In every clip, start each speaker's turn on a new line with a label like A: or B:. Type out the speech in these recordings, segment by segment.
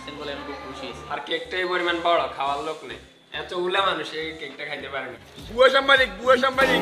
A: আসছেন বলে আমি খুব খুশি হয়েছি।
B: আর কেকটা এই পরিমাণ বড়, খাওয়ার লোক নেই, এত উলা মানুষ এই কেকটা খাইতে পারে না। বুয়া সাংবাদিক, বুয়া সাংবাদিক।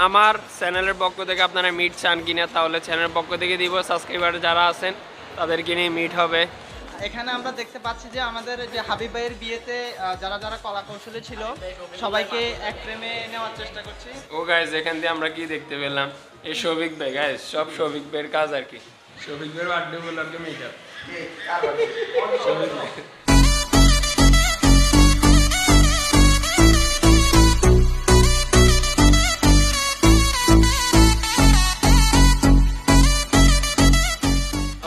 B: আমার চ্যানেলের পক্ষ থেকে আপনারা মিট চান কিনা, তাহলে চ্যানেলের পক্ষ থেকে দিব। সাবস্ক্রাইবার যারা আছেন তাদেরকে নিয়ে মিট হবে।
C: এখানে আমরা দেখতে পাচ্ছি যে আমাদের যে হাবিব ভাইয়ের বিয়েতে যারা যারা কলা কৌশলী ছিল সবাইকে এক ফ্রেমে নেওয়ার চেষ্টা করছি।
B: ও গাইস, এখান দিয়ে আমরা কি দেখতে পেলাম, এই শফিক ভাই গাইস, সব শফিক ভাইয়ের কাজ আর কি। শফিক ভাইয়ের বার্থডে উপলক্ষে meetup.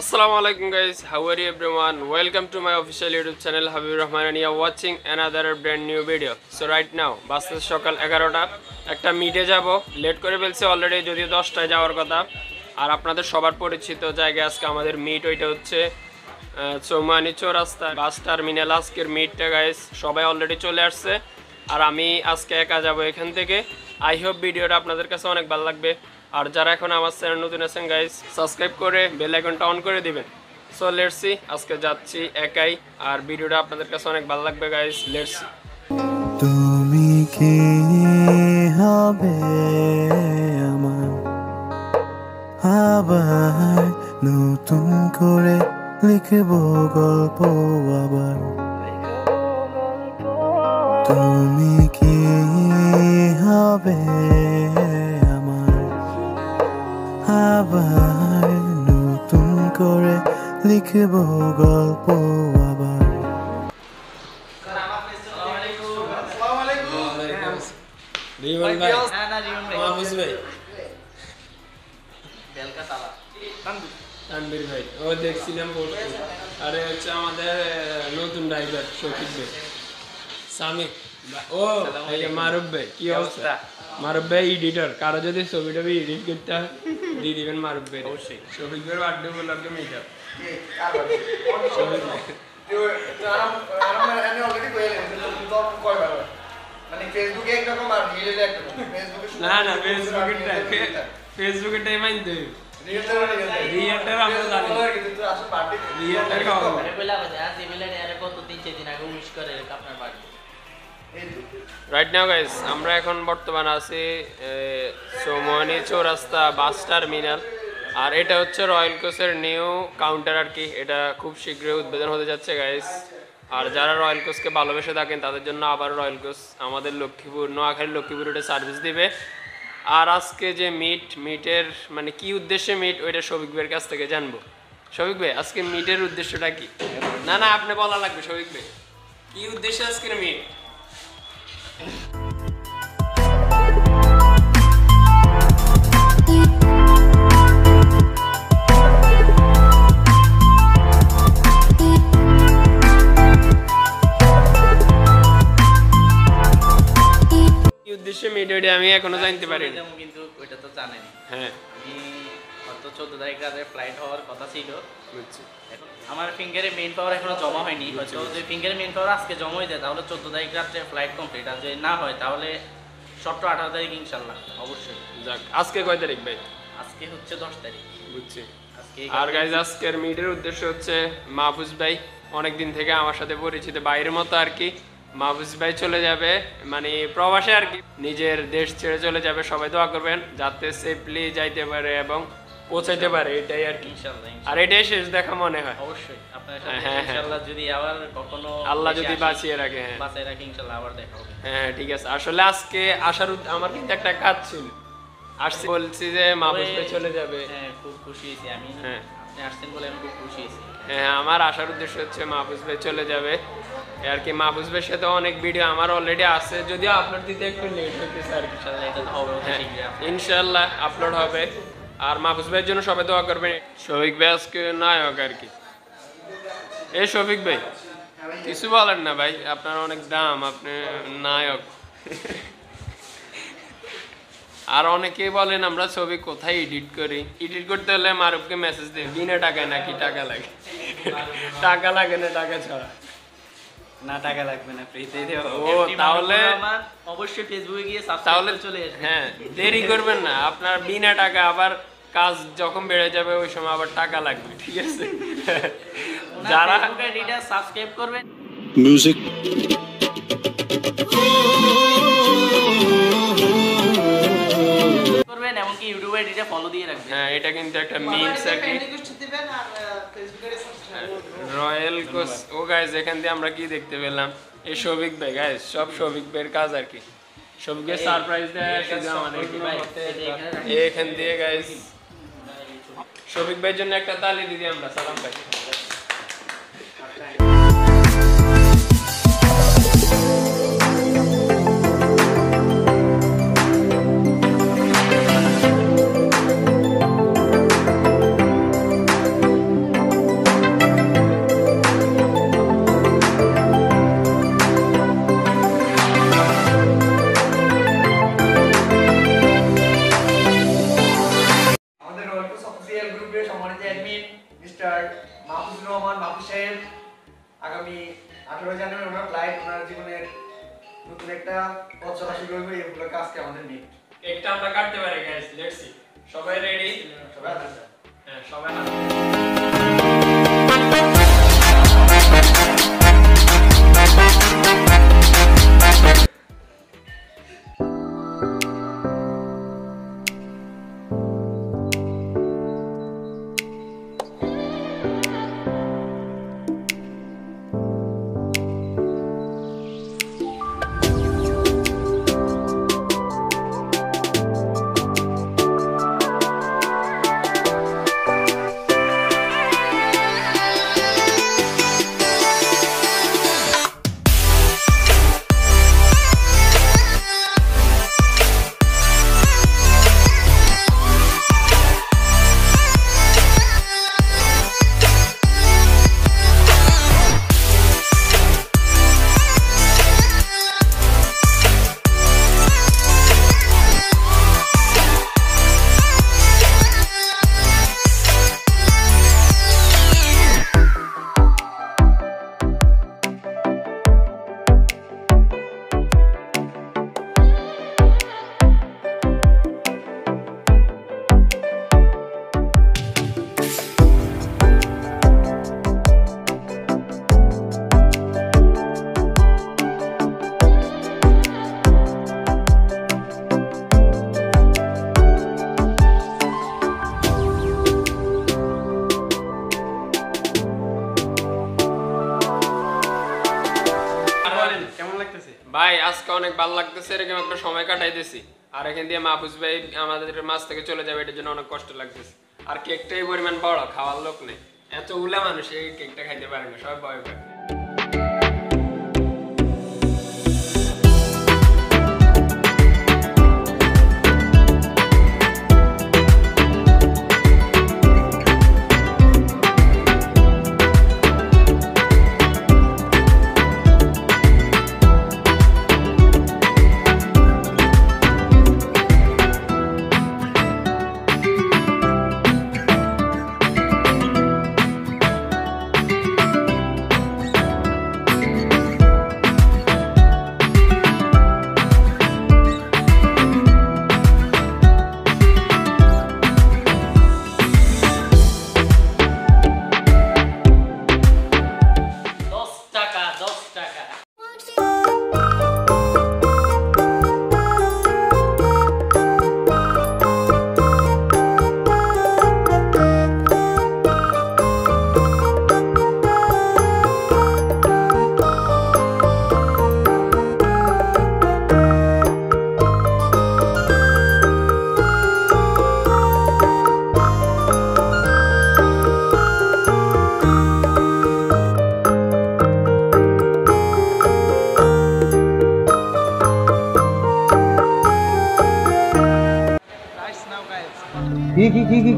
B: Assalamualaikum guys, how are you everyone? Welcome to my official YouTube channel Habibur Rahman and you are watching another brand new video. So right now বাসে সকাল 11টা, একটা মিটে যাব, লেট করে ফেলছে অলরেডি, যদিও 10টায় যাওয়ার কথা। আর আপনাদের সবার পরিচিত জায়গায় আজকে আমাদের মিট, ওইটা হচ্ছে চৌমানি চৌরাস্তা বাস টার্মিনাল। আজকের মিটটা গাইস সবাই অলরেডি চলে আসছে, আর আমি আজকে একা যাব এখান থেকে। আই হোপ ভিডিওটা আপনাদের কাছে অনেক ভালো লাগবে। আর যারা এখন আমার চ্যানেল নতুন আছেন গাইস, সাবস্ক্রাইব করে বেল আইকনটা অন করে দিবেন। সো লেটস সি, আজকে যাচ্ছি একাই, আর ভিডিওটা আপনাদের কাছে অনেক ভালো লাগবে গাইস। Let's see.
D: তুমি কি হবে আমার আবার নতুন করে লিখব গল্প আবার, তুমি কি হবে আবার নতুন করে লিখব গল্প আবার।
B: তানবীর ভাই, ও দেখছিলাম পোস্ট। আরে হচ্ছে আমাদের নতুন ড্রাইভার শফিক ভাই, সামিক। ও মারুফ ভাই, কি অবস্থা? মারুফ ভাই এডিটর, কারো যদি ছবিটা এডিট করতে হয় দিয়ে দিবেন মারুফ ভাই। অবশ্যই শফিক ভাইয়ের বার্থডে উপলক্ষে মিটআপ। না না, ফেসবুকের টাইম আনতে হবে। রিয়েলটার আমরা জানি, রিয়েলটার খাওয়া রাইট নাও গাইস। আমরা এখন বর্তমানে আছি চৌমানি চৌরাস্তা বাস টার্মিনাল, আর এটা হচ্ছে রয়্যাল কোচের নিউ কাউন্টার আর কি। এটা খুব শীঘ্রই উদ্বোধন হতে যাচ্ছে গাইস। আর যারা রয়্যাল কোচকে ভালোবেসে থাকেন তাদের জন্য আবার রয়্যাল কোচ আমাদের লক্ষ্মীপুর, নোয়াখালী লক্ষ্মীপুর রোডে সার্ভিস দিবে। আর আজকে যে মিটের মানে কি উদ্দেশ্যে মিট, ওইটা শফিক ভাইয়ের কাছ থেকে জানবো। শফিক ভাই, আজকে মিটের উদ্দেশ্যটা কি? না না, আপনি বলা লাগবে শফিক ভাই, কি উদ্দেশ্যে আজকের মিট? আমি এখনো জানতে পারি না,
A: কিন্তু ওইটা তো জানেন।
B: হ্যাঁ,
A: আমি হয়তো 14 তারিখ রাতে ফ্লাইট হওয়ার কথা ছিল।
B: বুঝছি।
A: এখন আমার ফিঙ্গারে মেইন পাওয়ার এখনো জমা হয়নি। হয়তো যদি ফিঙ্গারে মেইন পাওয়ার আজকে জমা হয়ে যায় তাহলে 14 তারিখ রাতে ফ্লাইট কমপ্লিট। আর যদি না হয় তাহলে 18 তারিখ ইনশাল্লাহ অবশ্যই।
B: যাক, আজকে কয় তারিখ ভাই?
A: আজকে হচ্ছে 10 তারিখ।
B: বুঝছি।
A: আজকে
B: আর গাইজ, আজকের মিটের উদ্দেশ্য হচ্ছে মাহফুজ ভাই অনেকদিন থেকে আমার সাথে পরিচিত, বাইরের মতো আর কি। মাহফুজ ভাই চলে যাবে মানে প্রবাসে আর কি, নিজের দেশ ছেড়ে চলে যাবে। সবাই দোয়া করবেন যাতে সেফলি যাইতে পারে এবং পৌঁছাইতে পারে, এটাই আর কি।
A: ইনশাআল্লাহ।
B: আর এটাই শেষ দেখা মনে হয়।
A: অবশ্যই আপনার সাথে ইনশাআল্লাহ যদি আবার কখনো
B: আল্লাহ যদি বাঁচিয়ে রাখে, হ্যাঁ
A: বাঁচিয়ে রাখে, ইনশাআল্লাহ আবার দেখা হবে।
B: হ্যাঁ ঠিক আছে। আসলে আজকে আসার আমার কিন্তু একটা কাজ ছিল, আসছি বলছি যে মাহফুজ ভাই চলে যাবে।
A: হ্যাঁ, খুব খুশি হয়েছি আমি।
B: হ্যাঁ,
A: আপনি আসছেন বলে আমি খুব খুশি হয়েছি।
B: হ্যাঁ, আমার আসার উদ্দেশ্য হচ্ছে মাহফুজ ভাই চলে যাবে আর কি। মাহফুজ ভাইয়ের সাথে অনেক ভিডিও আমার অলরেডি আছে, যদিও আপলোড দিতে একটু লেট হইতেছে আর কি। ইনশাল্লাহ আপলোড হবে। আর মাহফুজ ভাইয়ের জন্য সবাই দোয়া করবেন। শফিক ভাই আজকে নায়ক আর কি। এই শফিক ভাই, কিছু বলেন না ভাই, আপনার অনেক দাম, আপনি নায়ক। আর অনেকেই বলেন আমরা ছবি কোথায় এডিট করি, এডিট করতে হলে মারুফকে মেসেজ দিই, বিনা টাকায় নাকি টাকা লাগে? টাকা লাগে না, টাকা ছাড়া
A: না, টাকা লাগবে না, ফ্রিতে দেব।
B: ও তাহলে
A: অবশ্যই ফেসবুকে গিয়ে সাবস্ক্রাইব করে চলে আসবেন।
B: হ্যাঁ, দেরি করবেন না, আপনার বিনা টাকা আবার কাজ যখন বেড়ে যাবে ওই সময় আবার টাকা লাগবে, ঠিক আছে? যারা
A: আইডিটা সাবস্ক্রাইব করবেন,
D: মিউজিক
A: করবেন, এমনকি ইউটিউব আইডিটা ফলো দিয়ে রাখবেন।
B: হ্যাঁ, এটা কিন্তু একটা মিমস আর কি।
C: দিবেন আর ফেসবুকে সাবস্ক্রাইব
B: রয়্যাল কোস। ও গাইস, এখান দিয়ে আমরা কি দেখতে পেলাম? এই শফিক ভাই গাইস, সব শফিক ভাইয়ের কাজ আর কি। শফিকের সারপ্রাইজ দেয় শুধু আমাদেরকে। এখান দিয়ে গাইস শফিক ভাইয়ের জন্য একটা তালি দিদি আমরা। সালাম ভাই।
E: হাবিবুর রহমান বাবু সাহেব আগামী 18 জানুয়ারি ওনার ফ্লাইট, ওনার জীবনের নতুন একটা পথ চলা শুরু হবে। এই উপলক্ষে আজকে আমাদের মিট।
B: কেকটা আমরা কাটতে পারি গাইস, লেটস সি। সবাই রেডি?
E: সবাই
B: হ্যাঁ, সবাই ভাই আজকে অনেক ভালো লাগতেছে, এরকম একটা সময় কাটাইতেছি। আর এখান দিয়ে মাহফুজ ভাই আমাদের মাছ থেকে চলে যাবে, এটার জন্য অনেক কষ্ট লাগতেছে। আর কেকটা এই পরিমাণ বড়, খাওয়ার লোক নেই, এত উলা মানুষ এই কেকটা খাইতে পারে না, সবাই ভয় পায়।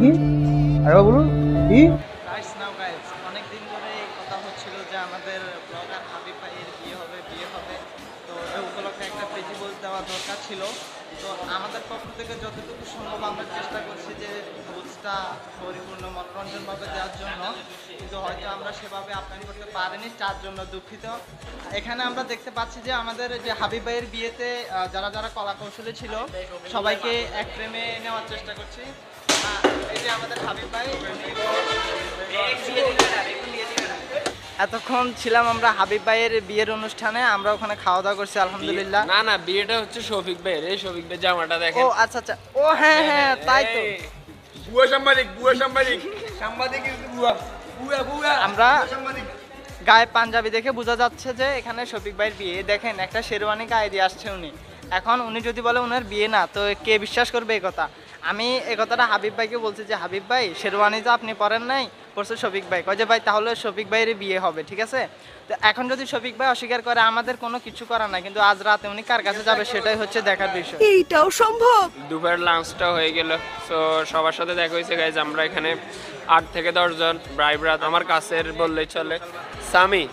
C: কি আরে বলুন কি রাইটস নাও গাইস। অনেক দিন ধরে কথা হচ্ছিল যে আমাদের ব্লগার হাবিব ভাইয়ের বিয়ে হবে, তো এই উপলক্ষে একটা ফেস্টিভ্যাল দেওয়া দরকার ছিল। তো আমাদের পক্ষ থেকে যতটুকু সম্ভব আমরা চেষ্টা করছি যে ভোজটা পরিপূর্ণ মনোরঞ্জনভাবে দেওয়ার জন্য, কিন্তু হয়তো আমরা সেভাবে আপ্যায়ন করতে পারিনি, তার জন্য দুঃখিত। এখানে আমরা দেখতে পাচ্ছি যে আমাদের যে হাবিব ভাইয়ের বিয়েতে যারা যারা কলা কৌশলী ছিল সবাইকে এক ফ্রেমে নেওয়ার চেষ্টা করছি। এই যে আমাদের হাবিব ভাই এতক্ষণ ছিলাম আমরা হাবিব ভাইয়ের বিয়ের অনুষ্ঠানে, আমরা ওখানে খাওয়া দাওয়া করছি আলহামদুলিল্লাহ।
B: না না, বিয়েটা হচ্ছে শফিক ভাইয়ের। এই শফিক ভাই জামাটা দেখেন।
C: ও আচ্ছা আচ্ছা, ও হ্যাঁ হ্যাঁ তাই তো।
B: বুয়া সাংবাদিক, বুয়া সাংবাদিক, সাংবাদিক বুয়া বুয়া বুয়া।
C: আমরা গায়ে পাঞ্জাবি দেখে বোঝা যাচ্ছে যে এখানে শফিক ভাইয়ের বিয়ে। দেখেন একটা শেরওয়ানি গায়ে দিয়ে আসছে উনি। এখন উনি যদি বলে উনার বিয়ে না, তো কে বিশ্বাস করবে এই কথা? আমি এই কথাটা হাবিব ভাইকে বলছি যে হাবিব ভাই শেরওয়ানি তো আপনি পরেন নাই, পরছে শফিক ভাই। কয় যে ভাই তাহলে শফিক ভাইয়ের বিয়ে হবে, ঠিক আছে? তো এখন যদি শফিক ভাই অস্বীকার করে আমাদের কোনো কিছু করার নাই, কিন্তু আজ রাতে উনি কার কাছে যাবে সেটাই হচ্ছে দেখার বিষয়।
F: এইটাও সম্ভব।
B: দুপুরের লাঞ্চটা হয়ে গেল। সো সবার সাথে দেখা হয়েছে গাইজ। আমরা এখানে 8 থেকে 10 জন ব্রাইবরাত, আমার কাছের বললেই চলে। সামি,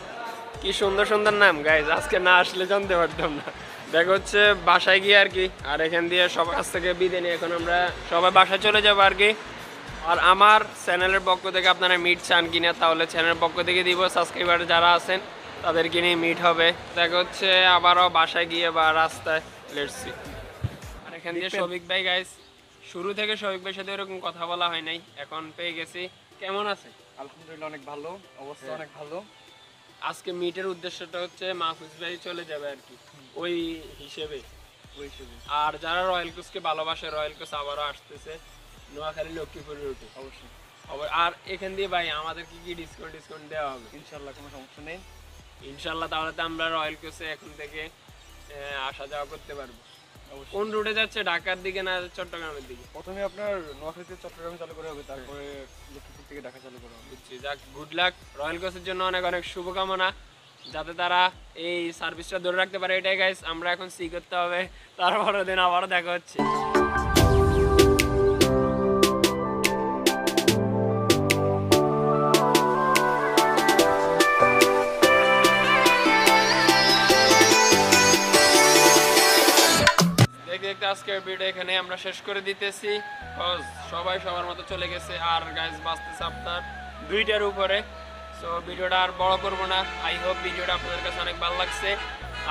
B: কি সুন্দর সুন্দর নাম গাইজ, আজকে না আসলে জানতে পারতাম না। দেখা হচ্ছে বাসায় গিয়ে আর কি। আর এখান দিয়ে সবার কাছ থেকে বিদায় নিয়ে এখন আমরা সবাই বাসায় চলে যাবো আর কি। আর আমার চ্যানেলের পক্ষ থেকে আপনারা মিট চান কিনা, তাহলে চ্যানেলের পক্ষ থেকে দিব। সাবস্ক্রাইবার যারা আছেন তাদেরকে নিয়ে মিট হবে। দেখা হচ্ছে আবারও বাসায় গিয়ে বা রাস্তায়। Let's see. আর এখান দিয়ে শফিক ভাই গাইজ, শুরু থেকে শফিক ভাইয়ের সাথে এরকম কথা বলা হয় নাই, এখন পেয়ে গেছি। কেমন আছে?
E: আলহামদুলিল্লাহ অনেক ভালো, অবস্থা অনেক ভালো।
B: আজকে মিটের উদ্দেশ্যটা হচ্ছে মাহফুজ ভাই চলে যাবে আর কি, ওই হিসেবে। আর যারা রয়্যাল কোচকে ভালোবাসে, রয়্যাল কোচ আবারও আসতেছে নোয়াখালী লক্ষ্মীপুরের রুটে।
E: অবশ্যই।
B: আর এখান দিয়ে ভাই আমাদের কি কি ডিসকাউন্ট দেওয়া হবে?
E: ইনশাআল্লাহ কোনো সমস্যা নেই।
B: ইনশাআল্লাহ। তাহলে তো আমরা রয়্যাল কোচে এখন থেকে আসা যাওয়া করতে পারবো। কোন রুটে যাচ্ছে, ঢাকার দিকে না চট্টগ্রামের দিকে?
E: প্রথমে আপনার নোয়াখালী থেকে চট্টগ্রাম চালু করা হবে, তারপরে লক্ষ্মীপুর থেকে ঢাকা চালু করা হবে।
B: বুঝছি। যাক, গুড লাক। রয়্যাল কোচের জন্য অনেক অনেক শুভকামনা, যাতে তারা এই সার্ভিসটা ধরে রাখতে পারে। এটাই গাইস, আমরা এখন সি করতে হবে। তারপরের দিন আবারও দেখা হচ্ছে। দেখতে আজকের ভিডিও এখানে আমরা শেষ করে দিতেছি। সবাই সবার মতো চলে গেছে। আর গাইস বাঁচতেছে আপনার 2টার উপরে। সো ভিডিওটা আর বড় করবো না। আই হোপ ভিডিওটা আপনাদের কাছে অনেক ভালো লাগছে।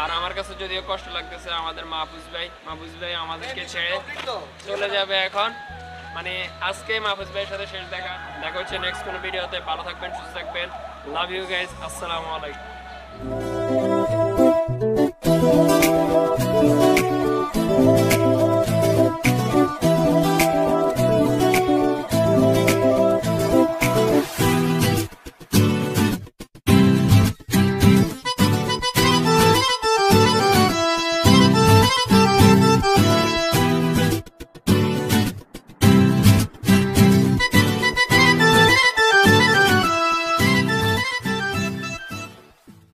B: আর আমার কাছে যদিও কষ্ট লাগতেছে, আমাদের মাহফুজ ভাই আমাদেরকে ছেড়ে চলে যাবে এখন। মানে আজকে মাহফুজ ভাইয়ের সাথে শেষ দেখা হচ্ছে নেক্সট কোনো ভিডিওতে। ভালো থাকবেন, সুস্থ থাকবেন। লাভ ইউ গাইস, আসসালামু আলাইকুম।